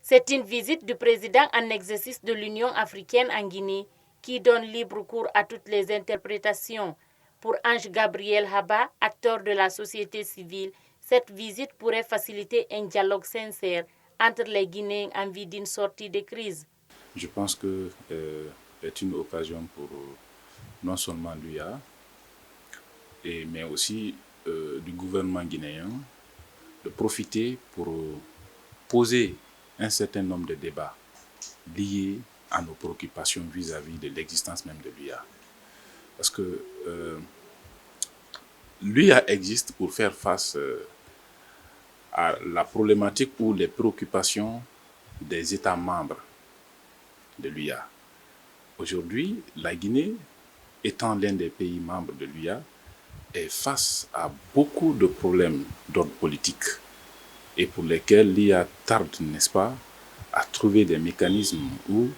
C'est une visite du président en exercice de l'Union africaine en Guinée qui donne libre cours à toutes les interprétations. Pour Ange Gabriel Haba, acteur de la société civile, cette visite pourrait faciliter un dialogue sincère entre les Guinéens en vue d'une sortie de crise. Je pense que c'est une occasion pour non seulement l'UA, mais aussi du gouvernement guinéen de profiter pour poser un certain nombre de débats liés à nos préoccupations vis-à-vis de l'existence même de l'UA. Parce que l'UA existe pour faire face à la problématique ou les préoccupations des États membres de l'UA. Aujourd'hui, la Guinée, étant l'un des pays membres de l'UA, est face à beaucoup de problèmes d'ordre politique et pour lesquels l'IA tarde, n'est-ce pas, à trouver des mécanismes ou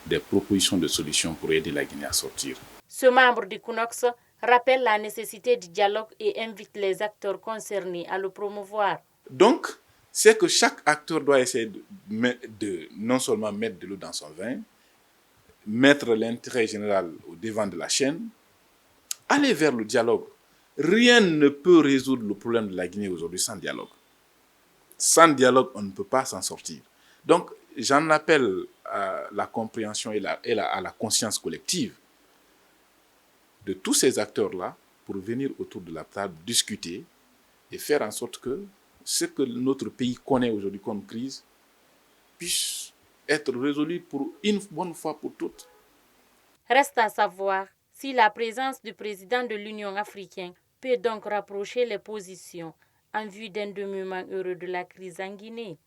des propositions de solutions pour aider la Guinée à sortir. Ce membre du CUNOX rappelle la nécessité du dialogue et invite les acteurs concernés à le promouvoir. Donc, c'est que chaque acteur doit essayer de non seulement mettre de l'eau dans son vin, mettre l'intérêt général au devant de la chaîne, aller vers le dialogue. Rien ne peut résoudre le problème de la Guinée aujourd'hui sans dialogue. Sans dialogue, on ne peut pas s'en sortir. Donc, j'en appelle à la compréhension et à la conscience collective de tous ces acteurs-là pour venir autour de la table, discuter et faire en sorte que ce que notre pays connaît aujourd'hui comme crise puisse être résolu pour une bonne fois pour toutes. Reste à savoir si la présence du président de l'Union africaine peut donc rapprocher les positions en vue d'un dénouement heureux de la crise en Guinée.